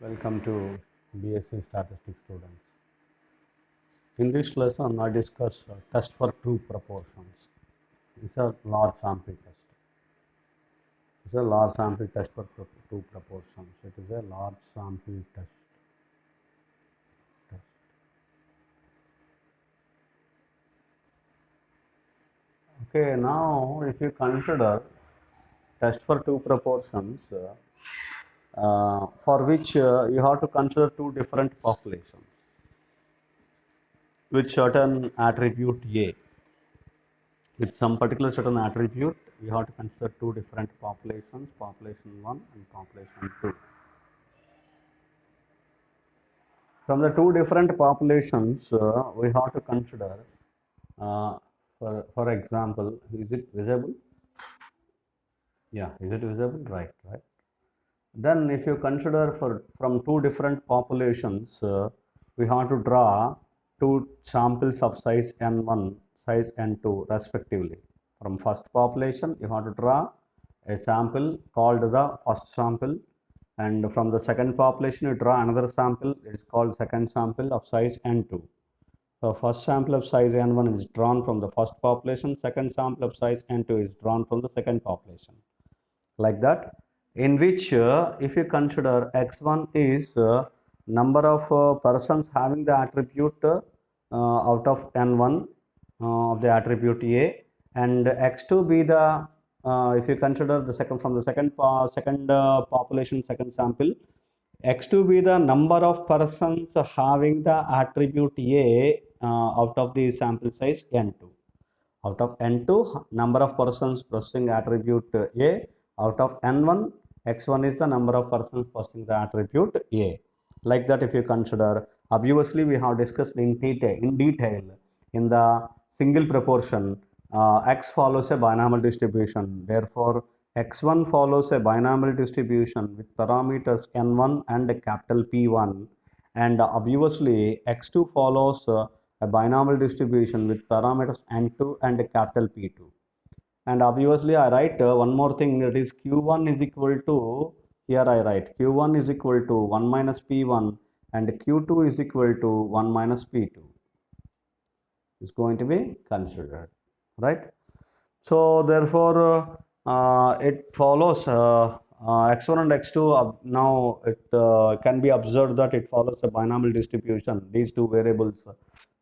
Welcome to BSc Statistics students. In this lesson, I discuss test for two proportions. It's a large sample test. It's a large sample test for two proportions. It is a large sample test. Okay, now if you consider test for two proportions, for which you have to consider two different populations with certain attribute A. With some particular certain attribute, we have to consider two different populations, population 1 and population 2. From the two different populations, we have to consider, for example, is it visible? Yeah, is it visible? Right, right. Then if you consider from two different populations, we have to draw two samples of size n1, size n2 respectively. From first population, you have to draw a sample called the first sample, and from the second population, you draw another sample, it is called second sample of size n2. So first sample of size n1 is drawn from the first population, second sample of size n2 is drawn from the second population. Like that, in which if you consider x1 is number of persons having the attribute out of n1 of the attribute A, and x2 be the if you consider the second from the second population, second sample, x2 be the number of persons having the attribute A out of the sample size n2. Out of n2, number of persons possessing attribute A. Out of n1, x1 is the number of persons possessing the attribute A. Like that, if you consider, obviously we have discussed in detail in the single proportion, x follows a binomial distribution. Therefore, x1 follows a binomial distribution with parameters n1 and capital P1, and obviously x2 follows a binomial distribution with parameters n2 and capital P2. And obviously I write one more thing, that is q1 is equal to, here I write q1 is equal to 1 minus p1 and q2 is equal to 1 minus p2 is going to be considered, right? So therefore it follows x1 and x2 now it can be observed that it follows a binomial distribution. These two variables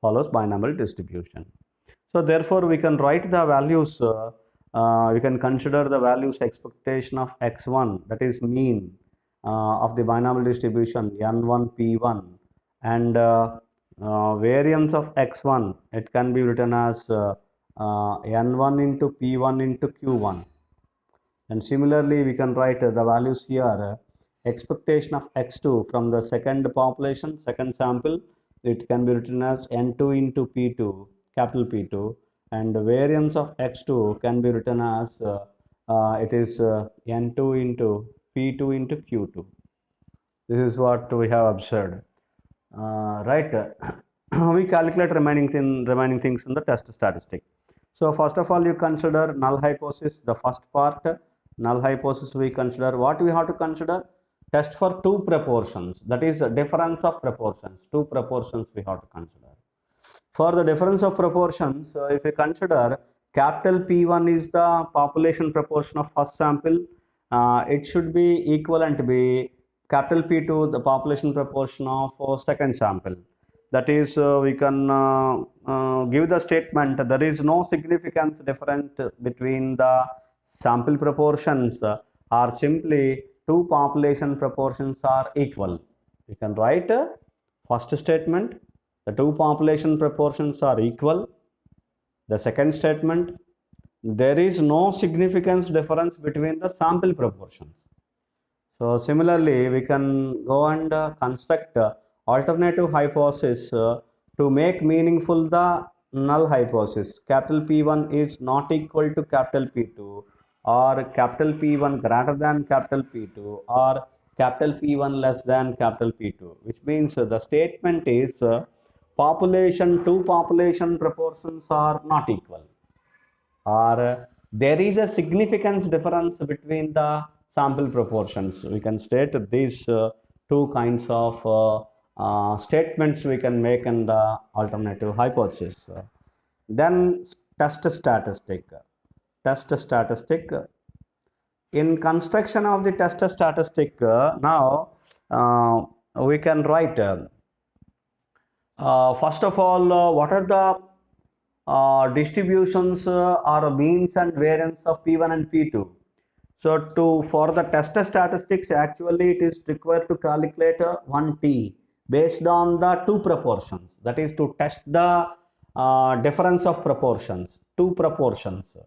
follows binomial distribution. So therefore we can write the values, we can consider the values expectation of x1, that is mean of the binomial distribution n1 p1, and variance of x1, it can be written as n1 into p1 into q1. And similarly we can write the values here, expectation of x2 from the second population, second sample, it can be written as n2 into p2, capital P2, and the variance of x2 can be written as it is n2 into p2 into q2. This is what we have observed, right? We calculate remaining things in the test statistic. So first of all, you consider null hypothesis, the first part. Null hypothesis we consider, what we have to consider, test for two proportions, that is difference of proportions. Two proportions we have to consider. For the difference of proportions, if you consider capital P1 is the population proportion of first sample, it should be equivalent to be capital P2 the population proportion of second sample. That is, we can give the statement, there is no significant difference between the sample proportions, or simply two population proportions are equal. We can write first statement, the two population proportions are equal. The second statement, there is no significant difference between the sample proportions. So similarly, we can go and construct alternative hypothesis to make meaningful the null hypothesis. Capital P1 is not equal to capital P2, or capital P1 greater than capital P2, or capital P1 less than capital P2, which means the statement is two population proportions are not equal, or there is a significant difference between the sample proportions. We can state these two kinds of statements we can make in the alternative hypothesis. Then test statistic. Test statistic. In construction of the test statistic, now we can write first of all, what are the distributions or means and variance of P1 and P2. So for the test statistics, actually it is required to calculate one T based on the two proportions. That is to test the difference of proportions, two proportions,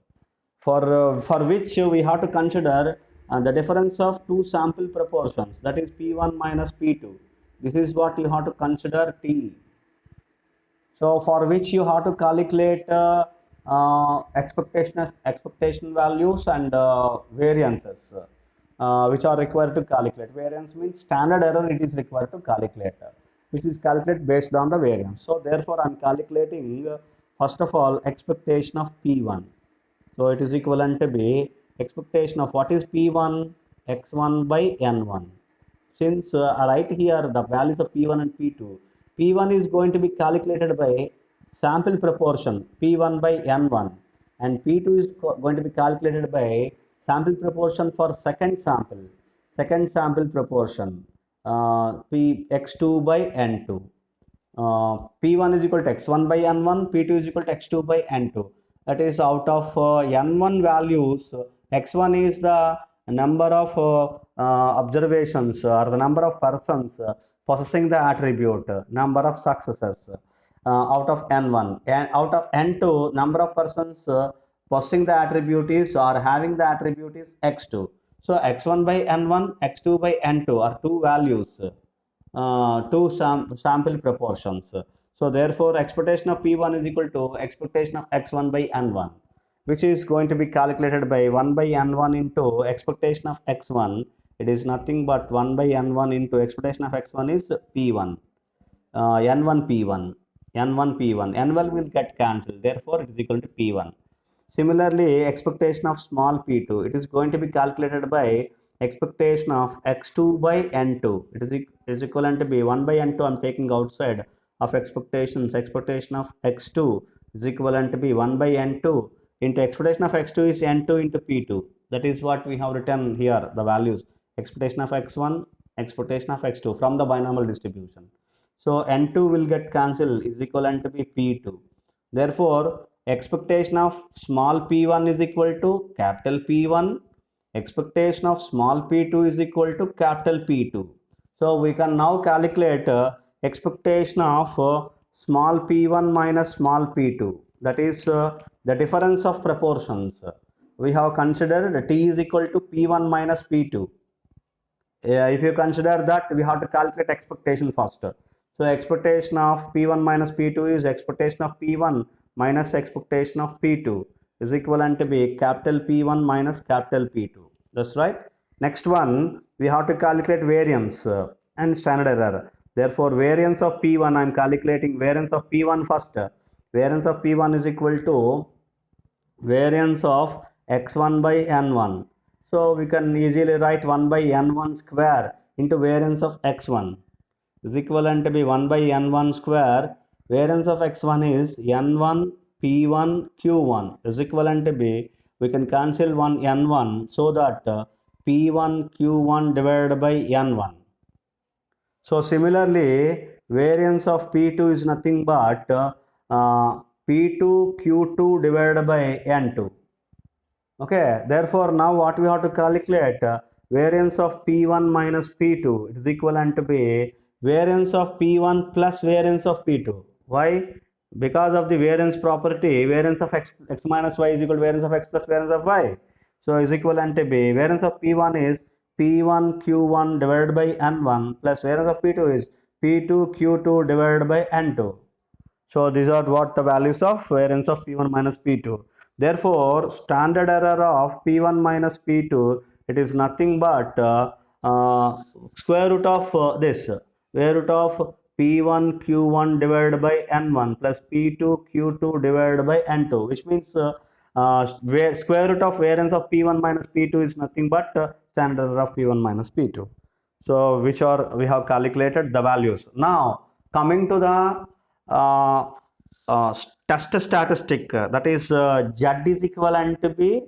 for which we have to consider the difference of two sample proportions. That is P1 minus P2. This is what you have to consider T. So for which you have to calculate expectation values and variances, which are required to calculate. Variance means standard error it is required to calculate, which is calculated based on the variance. So therefore I am calculating first of all expectation of P1. So it is equivalent to be expectation of what is P1, x1 by n1. Since I write here the values of P1 and P2, P1 is going to be calculated by sample proportion P1 by N1 and P2 is going to be calculated by sample proportion for second sample proportion x2 by N2. P1 is equal to x1 by N1, P2 is equal to x2 by N2. That is out of N1 values, x1 is the number of observations or the number of persons possessing the attribute, number of successes out of n1, and out of n2 number of persons possessing the attribute is or having the attribute is x2. So x1 by n1, x2 by n2 are two values, two sample proportions. So therefore expectation of P1 is equal to expectation of x1 by n1, which is going to be calculated by 1 by n1 into expectation of x1. It is nothing but 1 by n1 into expectation of x1 is P1, n1 P1, n1 P1, n1 will get cancelled, therefore it is equal to P1. Similarly, expectation of small p2, it is going to be calculated by expectation of x2 by n2. It is equivalent to be 1 by n2, I am taking outside of expectations. Expectation of x2 is equivalent to be 1 by n2 into expectation of x2 is n2 into p2. That is what we have written here, the values. Expectation of x1, expectation of x2 from the binomial distribution. So n2 will get cancelled, is equivalent to be p2. Therefore, expectation of small p1 is equal to capital P1. Expectation of small p2 is equal to capital P2. So we can now calculate expectation of small p1 minus small p2. That is the difference of proportions. We have considered t is equal to p1 minus p2. If you consider that, we have to calculate expectation first. So expectation of P1 minus P2 is expectation of P1 minus expectation of P2 is equivalent to be capital P1 minus capital P2. That's right. Next one, we have to calculate variance and standard error. Therefore, variance of P1, I am calculating variance of P1 first. Variance of P1 is equal to variance of x1 by n1. So we can easily write 1 by n1 square into variance of x1 is equivalent to be 1 by n1 square. Variance of x1 is n1 p1 q1 is equivalent to be, we can cancel one n1 so that p1 q1 divided by n1. So similarly, variance of p2 is nothing but p2 q2 divided by n2. Okay, therefore now what we have to calculate, variance of P1 minus P2, it is equivalent to be variance of P1 plus variance of P2. Why? Because of the variance property, variance of x minus y is equal to variance of x plus variance of y. So is equivalent to be variance of P1 is P1 Q1 divided by N1 plus variance of P2 is P2 Q2 divided by N2. So these are what the values of variance of P1 minus P2. Therefore, standard error of P1 minus P2, it is nothing but square root of this, square root of P1 Q1 divided by N1 plus P2 Q2 divided by N2, which means square root of variance of P1 minus P2 is nothing but standard error of P1 minus P2. So which are we have calculated the values. Now coming to the test statistic, that is Z is equivalent to B.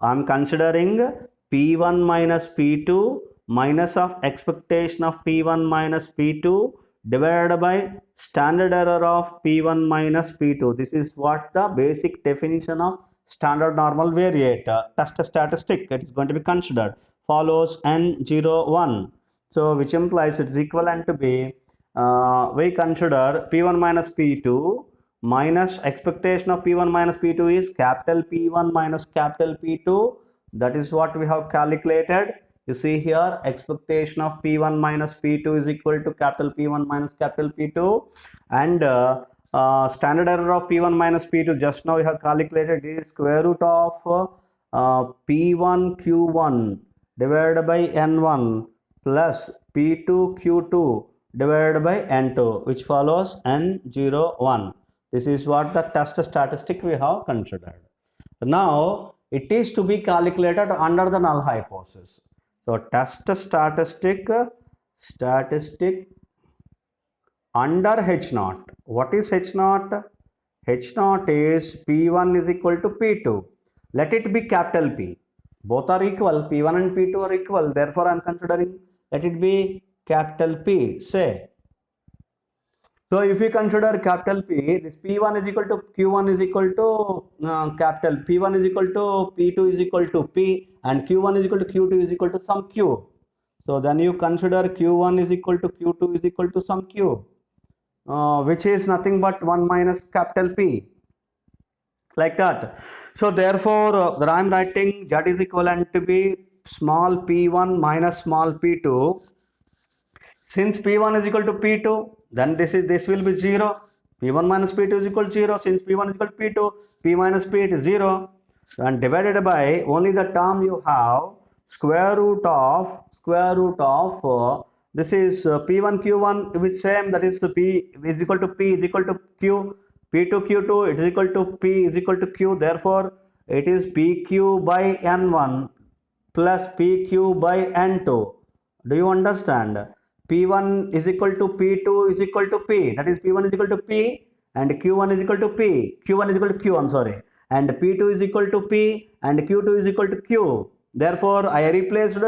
I'm considering P1 minus P2 minus of expectation of P1 minus P2 divided by standard error of P1 minus P2. This is what the basic definition of standard normal variate test statistic it is going to be considered. Follows N01. So which implies it is equivalent to be we consider P1 minus P2 minus expectation of P1 minus P2 is capital P1 minus capital P2. That is what we have calculated. You see here expectation of P1 minus P2 is equal to capital P1 minus capital P2, and standard error of P1 minus P2 just now we have calculated is square root of P1 Q1 divided by N1 plus P2 Q2 divided by N2, which follows N01. This is what the test statistic we have considered. Now it is to be calculated under the null hypothesis. So test statistic under H naught. What is H naught? H naught is P1 is equal to P2. Let it be capital P. Both are equal. P1 and P2 are equal. Therefore, I am considering let it be capital P. Say. So if we consider capital P, this P1 is equal to Q1 is equal to capital P1 is equal to P2 is equal to P, and Q1 is equal to Q2 is equal to some Q. So then you consider Q1 is equal to Q2 is equal to some Q, which is nothing but 1 minus capital P, like that. So therefore, I am writing Z is equivalent to be small p1 minus small p2. Since P1 is equal to P2, then this will be 0. P1 minus P2 is equal to 0. Since P1 is equal to P2, P minus P is 0. And divided by only the term you have square root of this is P1 Q1 which same, that is P is equal to P is equal to Q. P2 Q2 it is equal to P is equal to Q. Therefore, it is PQ by N1 plus PQ by N2. Do you understand? P1 is equal to P2 is equal to P. That is P1 is equal to P and Q1 is equal to P. Q1 is equal to Q, I'm sorry. And P2 is equal to P and Q2 is equal to Q. Therefore, I replaced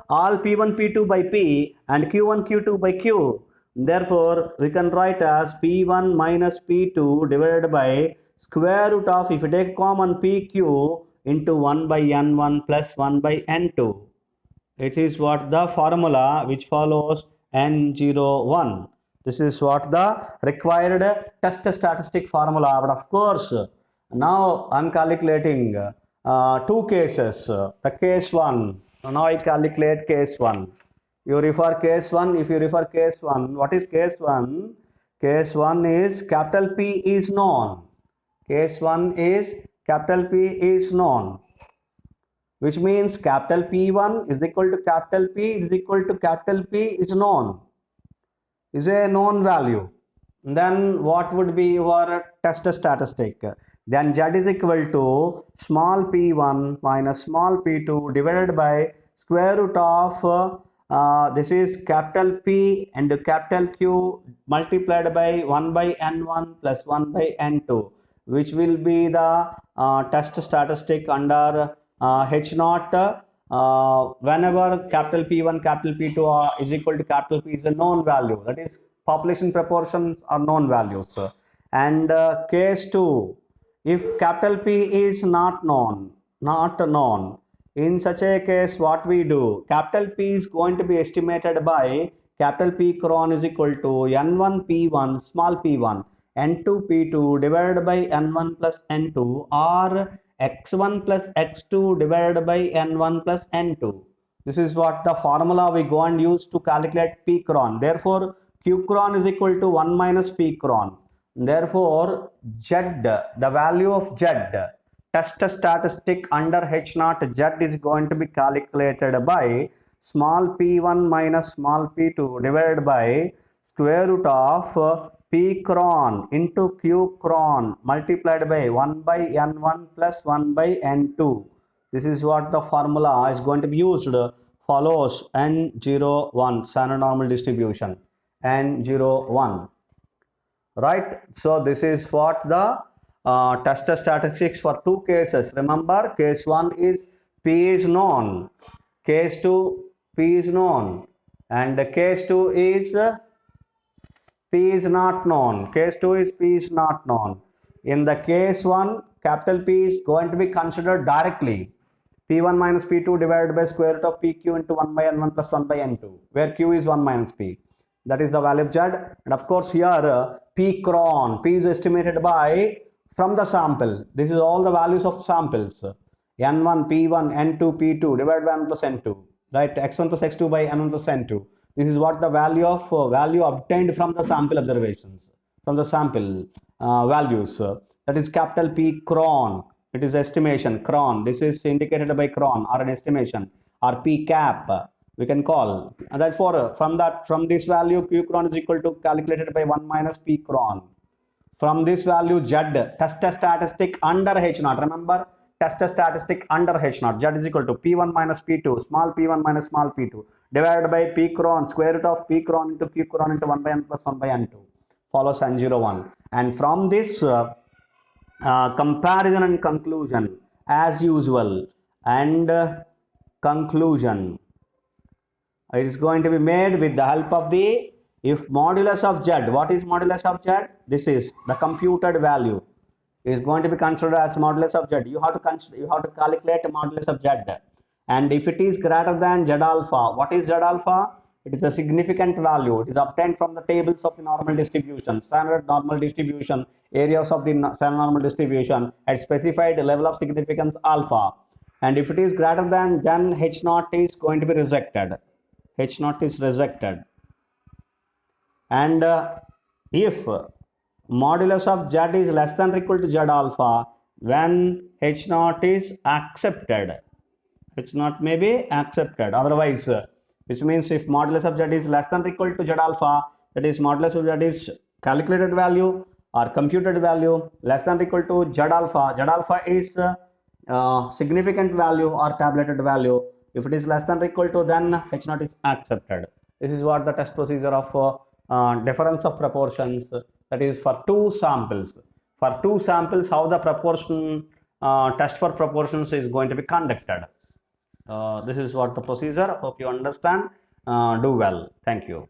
all P1 P2 by P and Q1 Q2 by Q. Therefore, we can write as P1 minus P2 divided by square root of, if you take common, PQ into 1 by N1 plus 1 by N2. It is what the formula which follows N01. This is what the required test statistic formula. But of course, now I am calculating two cases. The case 1. Now I calculate case 1. You refer case 1. If you refer case 1, what is case 1? Case 1 is capital P is known. Case 1 is capital P is known, which means capital P1 is equal to capital P is equal to capital P is known, is a known value. Then what would be your test statistic? Then Z is equal to small p1 minus small p2 divided by square root of this is capital P and capital Q multiplied by 1 by N1 plus 1 by N2, which will be the test statistic under H naught whenever capital P1 capital P2 is equal to capital P is a known value, that is population proportions are known values. And case 2, if capital P is not known, in such a case what we do, capital P is going to be estimated by capital P cron is equal to N1 P1 small p1 N2 P2 divided by N1 plus N2 or x1 plus x2 divided by N1 plus N2. This is what the formula we go and use to calculate P cron. Therefore, Q cron is equal to 1 minus P cron. Therefore, Z, the value of Z, test statistic under H naught Z is going to be calculated by small p1 minus small p2 divided by square root of P cron into Q cron multiplied by 1 by N1 plus 1 by N2. This is what the formula is going to be used follows N0, 1 standard normal distribution, N0, 1. Right? So this is what the test statistics for two cases. Remember, case 1 is P is known, case 2 P is known, and case 2 is P is not known. Case 2 is P is not known. In the case 1, capital P is going to be considered directly. P1 minus P2 divided by square root of PQ into 1 by N1 plus 1 by N2, where Q is 1 minus P. That is the value of Z. And of course here P cron, P is estimated by from the sample. This is all the values of samples. N1, P1, N2, P2 divided by N plus N2. Right? X1 plus X2 by N1 plus N2. This is what the value of value obtained from the sample observations, from the sample values. That is capital P cron. It is estimation, cron. This is indicated by cron or an estimation, or P cap we can call. And therefore, from this value, Q cron is equal to calculated by 1 minus P cron. From this value, Z, test statistic under H0. Remember, test statistic under H0. Z is equal to P1 minus P2, small p1 minus small p2, divided by P cron, square root of P cron into Q cron into 1 by N plus 1 by N2, follows N01. And from this comparison and conclusion, as usual, and conclusion, it is going to be made with the help of the, if modulus of Z, what is modulus of Z? This is the computed value is going to be considered as modulus of Z. You have to calculate modulus of Z. And if it is greater than Z alpha, what is Z alpha? It is a significant value. It is obtained from the tables of the normal distribution, standard normal distribution, areas of the standard normal distribution at specified level of significance alpha. And if it is greater than, then H0 is going to be rejected. H0 is rejected. And if modulus of Z is less than or equal to Z alpha, when H0 is accepted. H0 may be accepted. Otherwise, which means if modulus of Z is less than or equal to Z alpha, that is modulus of Z is calculated value or computed value less than or equal to Z alpha. Z alpha is significant value or tabulated value. If it is less than or equal to, then H0 is accepted. This is what the test procedure of difference of proportions, that is for two samples. For two samples, how the proportion test for proportions is going to be conducted. This is what the procedure. Hope you understand. Do well. Thank you.